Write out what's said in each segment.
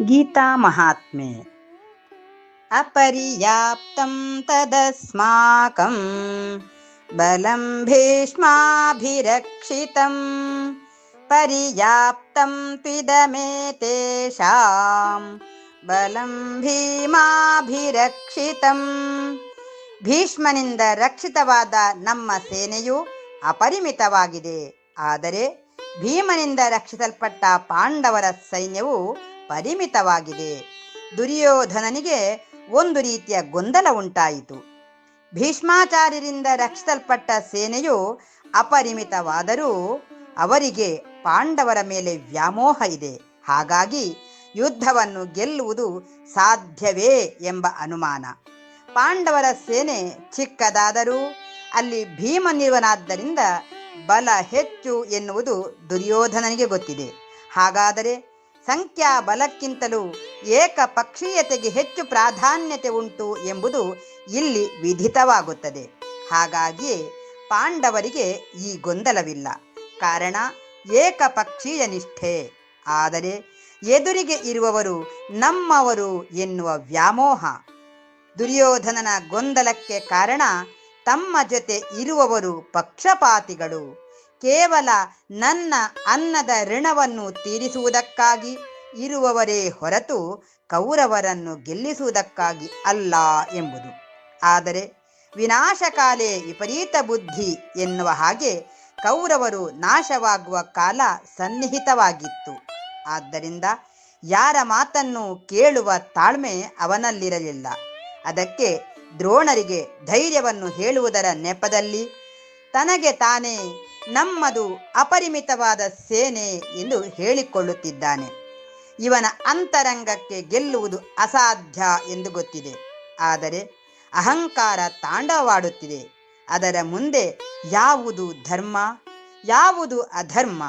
ಗೀತಾ ಮಹಾತ್ಮೆ. ಅಪರ್ಯಾಪ್ತಂ ತದಸ್ಮಾಕಂ ಬಲಂ ಭೀಷ್ಮಾಭಿರಕ್ಷಿತಂ ಪರ್ಯಾಪ್ತಂ ತ್ವಿದಮೇತೇಷಾಂ ಬಲಂ ಭೀಮಾಭಿರಕ್ಷಿತಂ. ಭೀಷ್ಮನಿಂದ ರಕ್ಷಿತವಾದ ನಮ್ಮ ಸೇನೆಯು ಅಪರಿಮಿತವಾಗಿದೆ. ಆದರೆ ಭೀಮನಿಂದ ರಕ್ಷಿಸಲ್ಪಟ್ಟ ಪಾಂಡವರ ಸೈನ್ಯವು ಪರಿಮಿತವಾಗಿದೆ. ದುರ್ಯೋಧನನಿಗೆ ಒಂದು ರೀತಿಯ ಗೊಂದಲ ಉಂಟಾಯಿತು. ಭೀಷ್ಮಾಚಾರ್ಯರಿಂದ ರಕ್ಷಿಸಲ್ಪಟ್ಟ ಸೇನೆಯು ಅಪರಿಮಿತವಾದರೂ ಅವರಿಗೆ ಪಾಂಡವರ ಮೇಲೆ ವ್ಯಾಮೋಹ ಇದೆ. ಹಾಗಾಗಿ ಯುದ್ಧವನ್ನು ಗೆಲ್ಲುವುದು ಸಾಧ್ಯವೇ ಎಂಬ ಅನುಮಾನ. ಪಾಂಡವರ ಸೇನೆ ಚಿಕ್ಕದಾದರೂ ಅಲ್ಲಿ ಭೀಮನಿರುವನಾದ್ದರಿಂದ ಬಲ ಹೆಚ್ಚು ಎನ್ನುವುದು ದುರ್ಯೋಧನನಿಗೆ ಗೊತ್ತಿದೆ. ಹಾಗಾದರೆ ಸಂಖ್ಯಾ ಬಲಕ್ಕಿಂತಲೂ ಏಕಪಕ್ಷೀಯತೆಗೆ ಹೆಚ್ಚು ಪ್ರಾಧಾನ್ಯತೆ ಉಂಟು ಎಂಬುದು ಇಲ್ಲಿ ವಿಧಿತವಾಗುತ್ತದೆ. ಹಾಗಾಗಿಯೇ ಪಾಂಡವರಿಗೆ ಈ ಗೊಂದಲವಿಲ್ಲ. ಕಾರಣ ಏಕಪಕ್ಷೀಯ ನಿಷ್ಠೆ. ಆದರೆ ಎದುರಿಗೆ ಇರುವವರು ನಮ್ಮವರು ಎನ್ನುವ ವ್ಯಾಮೋಹ. ದುರ್ಯೋಧನನ ಗೊಂದಲಕ್ಕೆ ಕಾರಣ ತಮ್ಮ ಜೊತೆ ಇರುವವರು ಪಕ್ಷಪಾತಿಗಳು. ಕೇವಲ ನನ್ನ ಅನ್ನದ ಋಣವನ್ನು ತೀರಿಸುವುದಕ್ಕಾಗಿ ಇರುವವರೇ ಹೊರತು ಕೌರವರನ್ನು ಗೆಲ್ಲಿಸುವುದಕ್ಕಾಗಿ ಅಲ್ಲ ಎಂಬುದು. ಆದರೆ ವಿನಾಶಕಾಲೇ ವಿಪರೀತ ಬುದ್ಧಿ ಎನ್ನುವ ಹಾಗೆ ಕೌರವರು ನಾಶವಾಗುವ ಕಾಲ ಸನ್ನಿಹಿತವಾಗಿತ್ತು. ಆದ್ದರಿಂದ ಯಾರ ಮಾತನ್ನು ಕೇಳುವ ತಾಳ್ಮೆ ಅವನಲ್ಲಿರಲಿಲ್ಲ. ಅದಕ್ಕೆ ದ್ರೋಣರಿಗೆ ಧೈರ್ಯವನ್ನು ಹೇಳುವುದರ ನೆಪದಲ್ಲಿ ತನಗೆ ತಾನೇ ನಮ್ಮದು ಅಪರಿಮಿತವಾದ ಸೇನೆ ಎಂದು ಹೇಳಿಕೊಳ್ಳುತ್ತಿದ್ದಾನೆ. ಇವನ ಅಂತರಂಗಕ್ಕೆ ಗೆಲ್ಲುವುದು ಅಸಾಧ್ಯ ಎಂದು ಗೊತ್ತಿದೆ. ಆದರೆ ಅಹಂಕಾರ ತಾಂಡವವಾಡುತ್ತಿದೆ. ಅದರ ಮುಂದೆ ಯಾವುದು ಧರ್ಮ, ಯಾವುದು ಅಧರ್ಮ,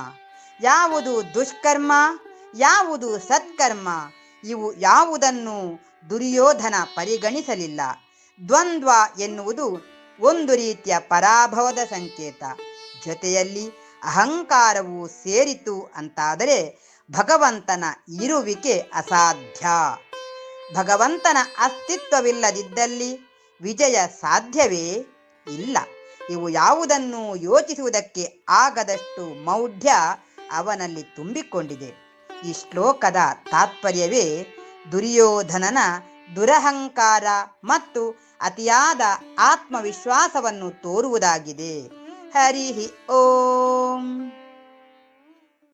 ಯಾವುದು ದುಷ್ಕರ್ಮ, ಯಾವುದು ಸತ್ಕರ್ಮ, ಇವು ಯಾವುದನ್ನು ದುರ್ಯೋಧನ ಪರಿಗಣಿಸಲಿಲ್ಲ. ದ್ವಂದ್ವ ಎನ್ನುವುದು ಒಂದು ರೀತಿಯ ಪರಾಭವದ ಸಂಕೇತ. ಜೊತೆಯಲ್ಲಿ ಅಹಂಕಾರವು ಸೇರಿತು ಅಂತಾದರೆ ಭಗವಂತನ ಇರುವಿಕೆ ಅಸಾಧ್ಯ. ಭಗವಂತನ ಅಸ್ತಿತ್ವವಿಲ್ಲದಿದ್ದಲ್ಲಿ ವಿಜಯ ಸಾಧ್ಯವೇ ಇಲ್ಲ. ಇವು ಯಾವುದನ್ನು ಯೋಚಿಸುವುದಕ್ಕೆ ಆಗದಷ್ಟು ಮೌಢ್ಯ ಅವನಲ್ಲಿ ತುಂಬಿಕೊಂಡಿದೆ. ಈ ಶ್ಲೋಕದ ತಾತ್ಪರ್ಯವೇ ದುರ್ಯೋಧನನ ದುರಹಂಕಾರ ಮತ್ತು ಅತಿಯಾದ ಆತ್ಮವಿಶ್ವಾಸವನ್ನು ತೋರುವುದಾಗಿದೆ. ಹರಿ ಓಂ.